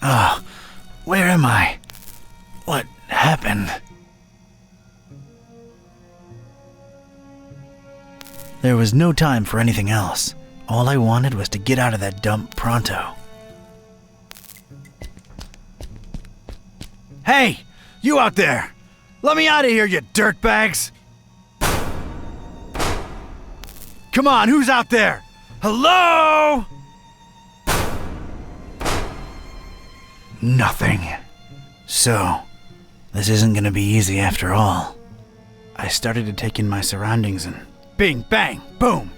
Oh, where am I? What happened? There was no time for anything else. All I wanted was to get out of that dump pronto. Hey, you out there! Let me out of here, you dirtbags! Come on, who's out there? Hello? Nothing. So, this isn't gonna be easy after all. I started to take in my surroundings and bing, bang, boom!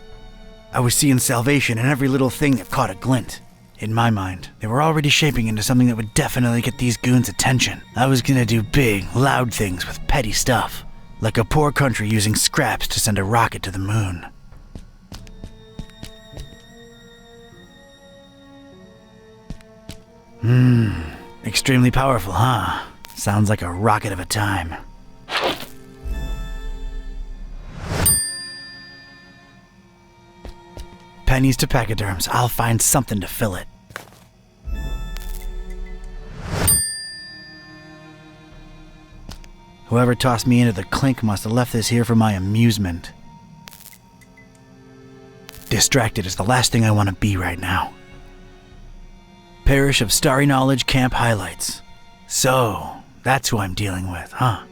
I was seeing salvation in every little thing that caught a glint. In my mind, they were already shaping into something that would definitely get these goons' attention. I was gonna do big, loud things with petty stuff, like a poor country using scraps to send a rocket to the moon. Extremely powerful, huh? Sounds like a rocket of a time. Pennies to pachyderms, I'll find something to fill it. Whoever tossed me into the clink must have left this here for my amusement. Distracted is the last thing I want to be right now. Parish of Starry Knowledge Camp highlights. So, that's who I'm dealing with, huh?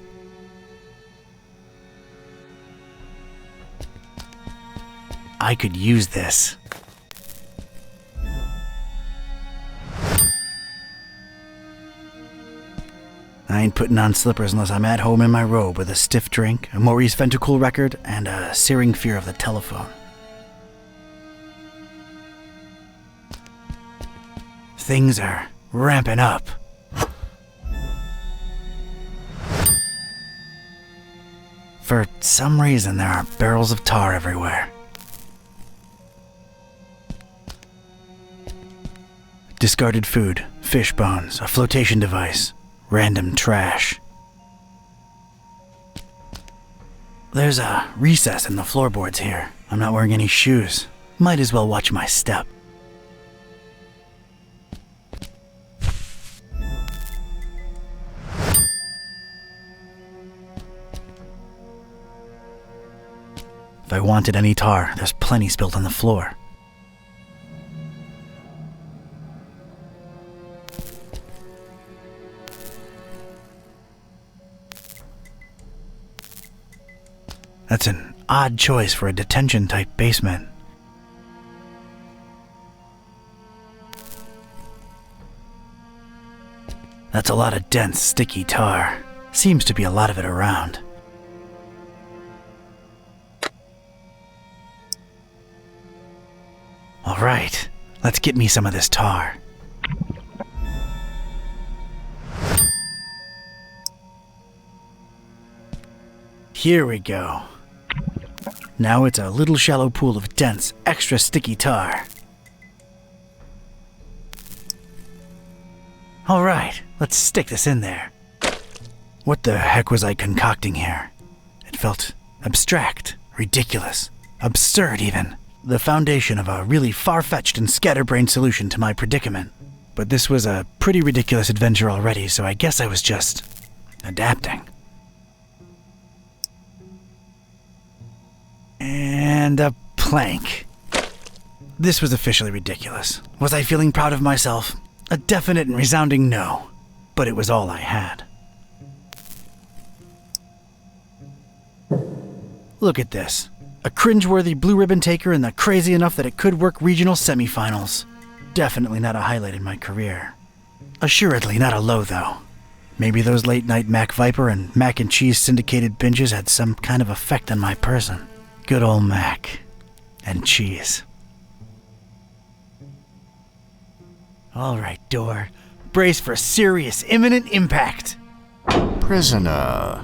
I could use this. I ain't putting on slippers unless I'm at home in my robe with a stiff drink, a Maurice Ventacool record, and a searing fear of the telephone. Things are ramping up. For some reason, there are barrels of tar everywhere. Discarded food, fish bones, a flotation device, random trash. There's a recess in the floorboards here. I'm not wearing any shoes. Might as well watch my step. If I wanted any tar, there's plenty spilled on the floor. That's an odd choice for a detention-type basement. That's a lot of dense, sticky tar. Seems to be a lot of it around. All right, let's get me some of this tar. Here we go. Now it's a little shallow pool of dense, extra sticky tar. All right, let's stick this in there. What the heck was I concocting here? It felt abstract, ridiculous, absurd even. The foundation of a really far-fetched and scatterbrained solution to my predicament. But this was a pretty ridiculous adventure already, so I guess I was just adapting. And a plank. This was officially ridiculous. Was I feeling proud of myself? A definite and resounding no. But it was all I had. Look at this. A cringeworthy blue ribbon taker and the crazy enough that it could work regional semifinals. Definitely not a highlight in my career. Assuredly not a low, though. Maybe those late-night Mac Viper and mac and cheese syndicated binges had some kind of effect on my person. Good old mac and cheese. All right, door. Brace for serious, imminent impact. Prisoner,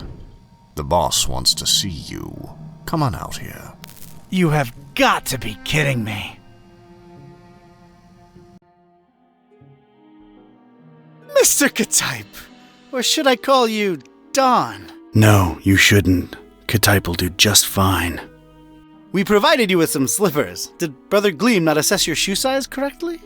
the boss wants to see you. Come on out here. You have got to be kidding me. Mr. Ktype, or should I call you Don? No, you shouldn't. Ktype will do just fine. We provided you with some slippers. Did Brother Gleam not assess your shoe size correctly?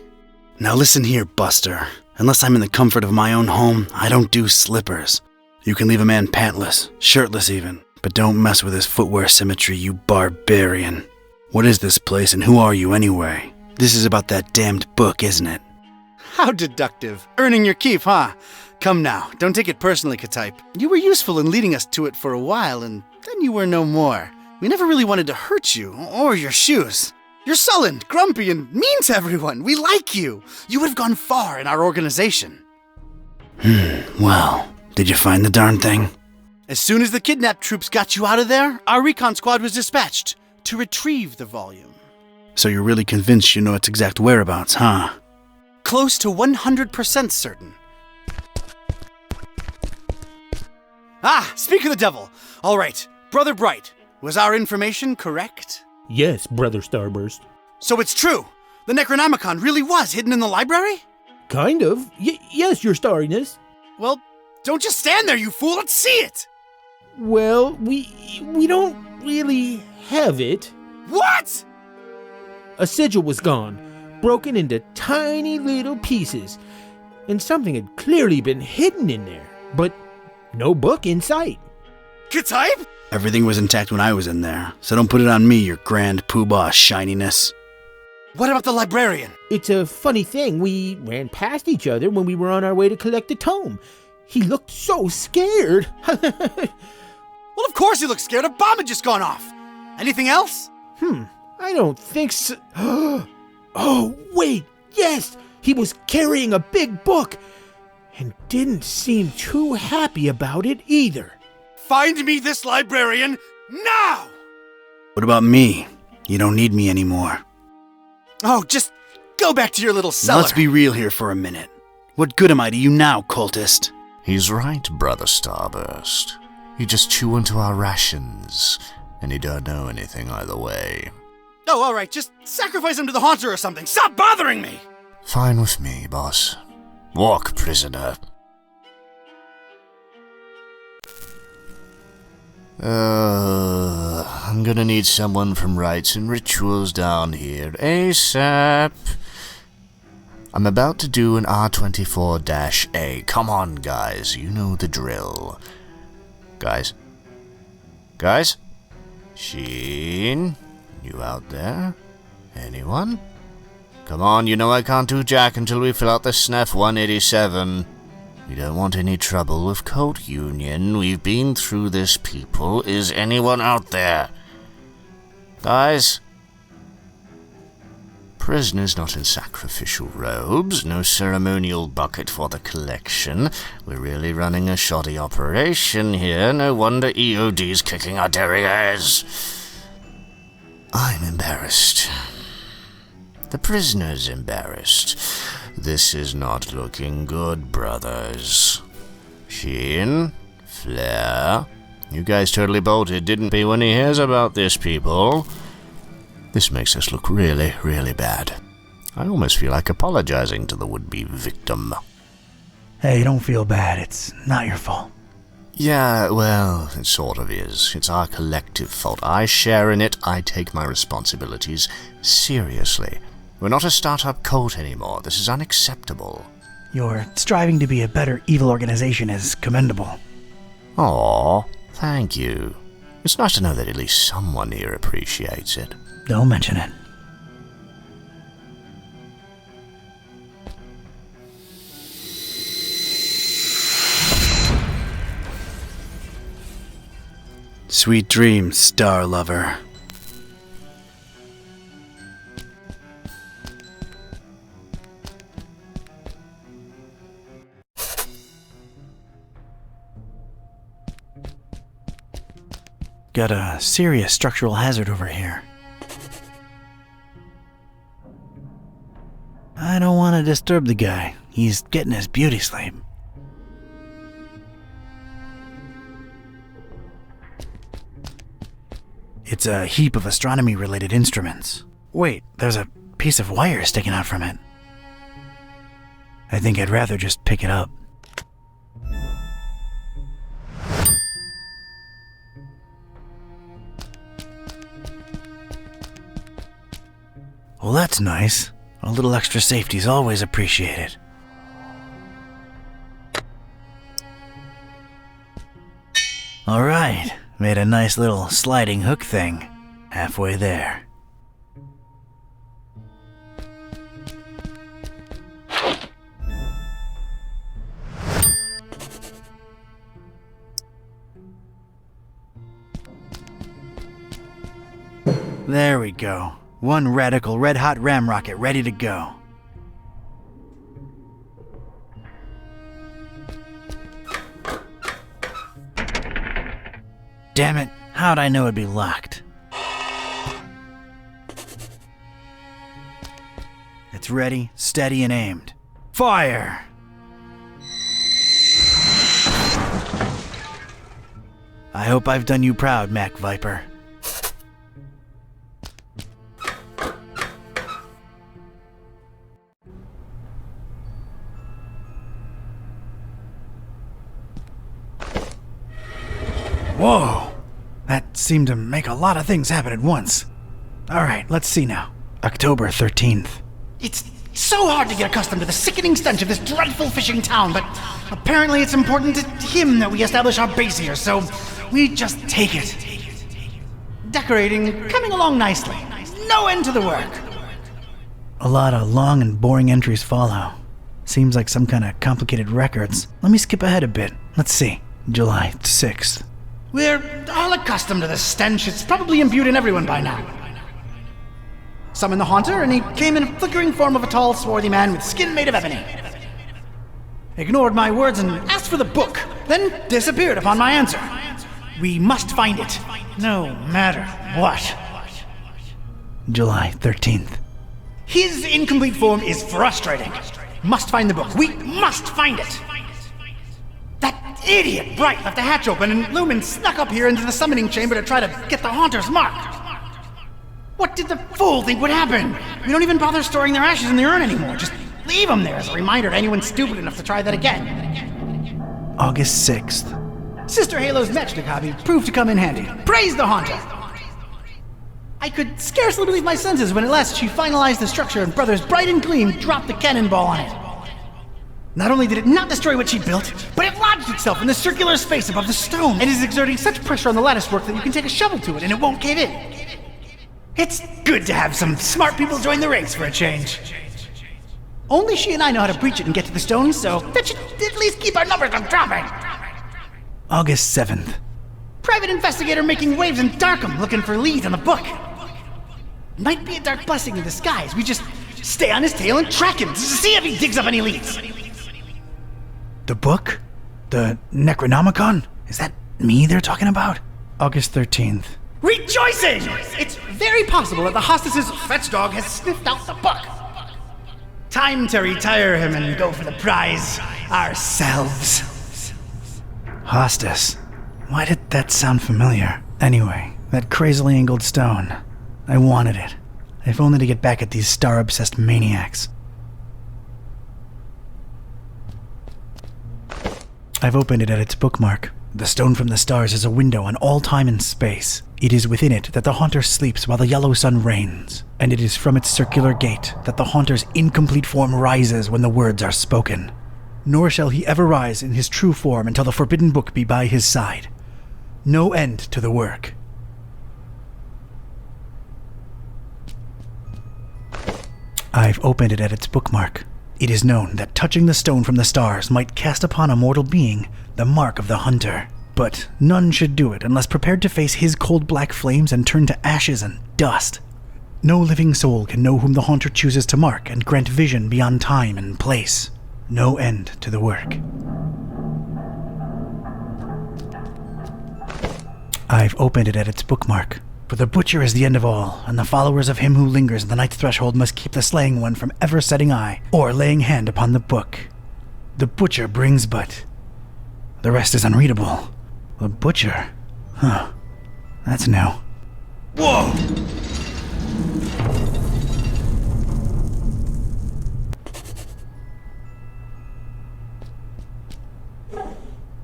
Now listen here, Buster. Unless I'm in the comfort of my own home, I don't do slippers. You can leave a man pantless, shirtless even, but don't mess with his footwear symmetry, you barbarian. What is this place and who are you anyway? This is about that damned book, isn't it? How deductive. Earning your keep, huh? Come now, don't take it personally, Ktype. You were useful in leading us to it for a while, and then you were no more. We never really wanted to hurt you, or your shoes. You're sullen, grumpy, and mean to everyone. We like you. You would have gone far in our organization. Well, did you find the darn thing? As soon as the kidnapped troops got you out of there, our recon squad was dispatched to retrieve the volume. So you're really convinced you know its exact whereabouts, huh? Close to 100% certain. Ah, speak of the devil. All right, Brother Bright, was our information correct? Yes, Brother Starburst. So it's true. The Necronomicon really was hidden in the library? Kind of. Yes, Your Starriness. Well, don't just stand there, you fool. Let's see it. Well, we don't really have it. What? A sigil was gone, broken into tiny little pieces, and something had clearly been hidden in there, but no book in sight. Ktype? Everything was intact when I was in there, so don't put it on me, your grand poobah shininess. What about the librarian? It's a funny thing. We ran past each other when we were on our way to collect the tome. He looked so scared. Well, of course he looked scared. A bomb had just gone off. Anything else? I don't think so. Oh, wait, yes! He was carrying a big book, and didn't seem too happy about it either. Find me this librarian, now! What about me? You don't need me anymore. Oh, just go back to your little cellar. Now let's be real here for a minute. What good am I to you now, cultist? He's right, Brother Starburst. You just chew into our rations, and you don't know anything either way. Oh, all right, just sacrifice him to the Haunter or something. Stop bothering me! Fine with me, boss. Walk, prisoner. I'm gonna need someone from Rites and Rituals down here ASAP. I'm about to do an R24-A. Come on, guys. You know the drill. Guys? Sheen? You out there? Anyone? Come on, you know I can't do jack until we fill out the SNF 187. We don't want any trouble with Cult Union. We've been through this, people. Is anyone out there? Guys? Prisoners not in sacrificial robes. No ceremonial bucket for the collection. We're really running a shoddy operation here. No wonder EOD's kicking our derrieres. I'm embarrassed. The prisoner's embarrassed. This is not looking good, brothers. Sheen? Flair? You guys totally bolted, didn't he, when he hears about this, people? This makes us look really, really bad. I almost feel like apologizing to the would-be victim. Hey, don't feel bad. It's not your fault. Yeah, well, it sort of is. It's our collective fault. I share in it. I take my responsibilities seriously. We're not a startup cult anymore. This is unacceptable. Your striving to be a better evil organization is commendable. Aw, thank you. It's nice to know that at least someone here appreciates it. Don't mention it. Sweet dreams, star lover. Got a serious structural hazard over here. I don't want to disturb the guy. He's getting his beauty sleep. It's a heap of astronomy-related instruments. Wait, there's a piece of wire sticking out from it. I think I'd rather just pick it up. Well, that's nice. A little extra safety's always appreciated. All right, made a nice little sliding hook thing. Halfway there. There we go. One radical red-hot ram rocket ready to go. Damn it, how'd I know it'd be locked? It's ready, steady, and aimed. Fire! I hope I've done you proud, Mac Viper. Whoa! That seemed to make a lot of things happen at once. Alright, let's see now. October 13th. It's so hard to get accustomed to the sickening stench of this dreadful fishing town, but apparently it's important to him that we establish our base here, so we just take it. Decorating, coming along nicely. No end to the work. A lot of long and boring entries follow. Seems like some kind of complicated records. Let me skip ahead a bit. Let's see. July 6th. We're all accustomed to the stench. It's probably imbued in everyone by now. Summoned the Haunter, and he came in a flickering form of a tall, swarthy man with skin made of ebony. Ignored my words and asked for the book, then disappeared upon my answer. We must find it, no matter what. July 13th. His incomplete form is frustrating. Must find the book. We must find it. That idiot Bright left the hatch open, and Lumen snuck up here into the summoning chamber to try to get the Haunter's mark. What did the fool think would happen? We don't even bother storing their ashes in the urn anymore. Just leave them there as a reminder to anyone stupid enough to try that again. August 6th. Sister Halo's matchstick hobby proved to come in handy. Praise the Haunter! I could scarcely believe my senses when at last she finalized the structure and Brothers Bright and Gleam dropped the cannonball on it. Not only did it not destroy what she built, but it lodged itself in the circular space above the stone and is exerting such pressure on the lattice work that you can take a shovel to it and it won't cave in. It's good to have some smart people join the ranks for a change. Only she and I know how to breach it and get to the stone, so that should at least keep our numbers from dropping. August 7th. Private investigator making waves in Darkham looking for leads on the book. Might be a dark blessing in disguise. We just stay on his tail and track him to see if he digs up any leads. The book? The Necronomicon? Is that me they're talking about? August 13th. Rejoicing! It's very possible that the hostess's fetch dog has sniffed out the book. Time to retire him and go for the prize ourselves. Hostess. Why did that sound familiar? Anyway, that crazily angled stone. I wanted it. If only to get back at these star-obsessed maniacs. I've opened it at its bookmark. The stone from the stars is a window on all time and space. It is within it that the Haunter sleeps while the yellow sun reigns, and it is from its circular gate that the Haunter's incomplete form rises when the words are spoken. Nor shall he ever rise in his true form until the forbidden book be by his side. No end to the work. I've opened it at its bookmark. It is known that touching the stone from the stars might cast upon a mortal being the mark of the Hunter. But none should do it unless prepared to face his cold black flames and turn to ashes and dust. No living soul can know whom the Haunter chooses to mark and grant vision beyond time and place. No end to the work. I've opened it at its bookmark. For the butcher is the end of all, and the followers of him who lingers in the night's threshold must keep the slaying one from ever setting eye or laying hand upon the book. The butcher brings but... The rest is unreadable. The butcher? Huh. That's new. Whoa!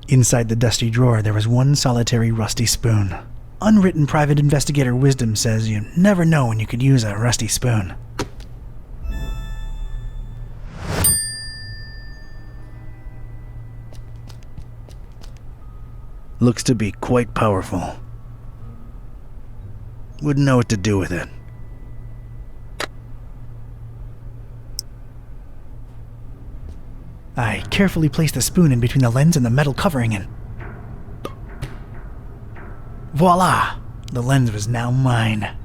Inside the dusty drawer, there was one solitary rusty spoon. Unwritten private investigator wisdom says you never know when you could use a rusty spoon. Looks to be quite powerful. Wouldn't know what to do with it. I carefully placed the spoon in between the lens and the metal covering and... voila! The lens was now mine.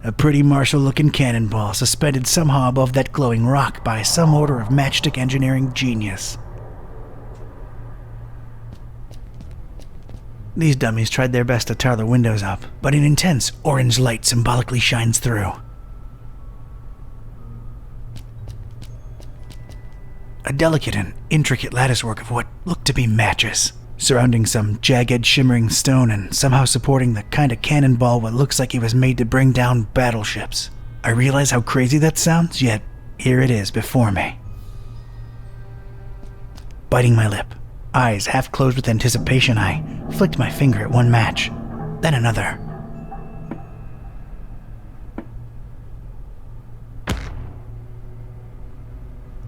A pretty martial-looking cannonball suspended somehow above that glowing rock by some order of matchstick engineering genius. These dummies tried their best to tar the windows up, but an intense orange light symbolically shines through. A delicate and intricate latticework of what looked to be matches, surrounding some jagged, shimmering stone and somehow supporting the kind of cannonball what looks like it was made to bring down battleships. I realize how crazy that sounds, yet here it is before me. Biting my lip, eyes half closed with anticipation, I flicked my finger at one match, then another.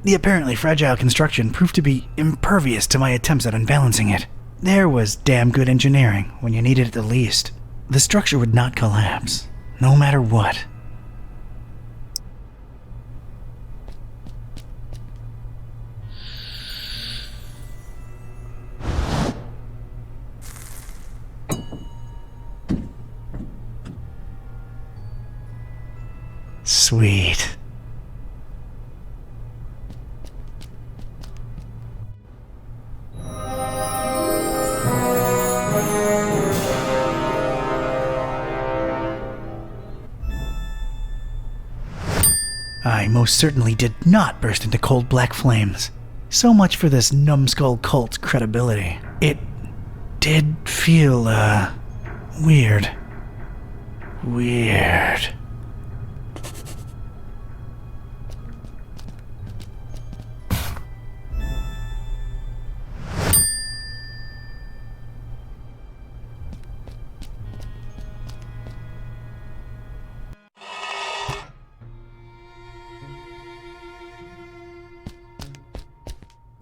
The apparently fragile construction proved to be impervious to my attempts at unbalancing it. There was damn good engineering when you needed it the least. The structure would not collapse, no matter what. Sweet. I most certainly did not burst into cold black flames. So much for this numbskull cult's credibility. It did feel, weird. Weird.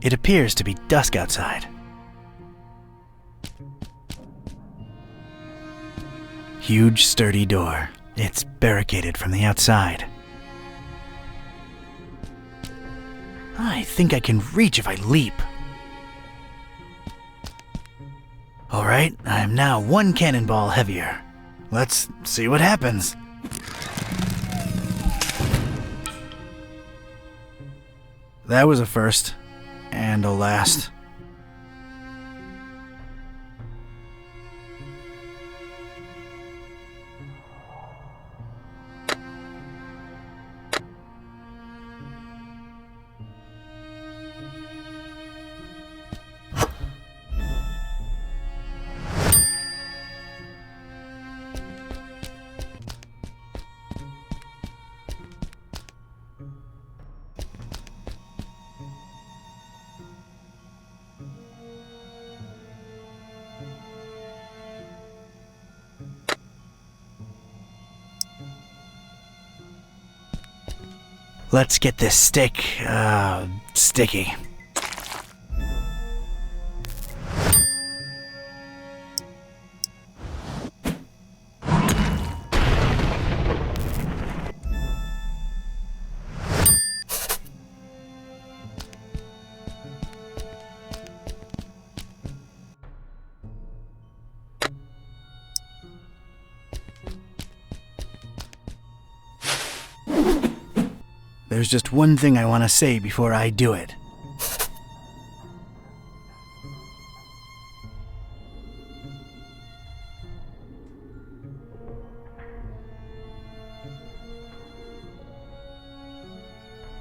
It appears to be dusk outside. Huge, sturdy door. It's barricaded from the outside. I think I can reach if I leap. All right, I'm now one cannonball heavier. Let's see what happens. That was a first. And a last. Let's get this stick, sticky. There's just one thing I want to say before I do it.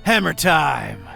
Hammer time!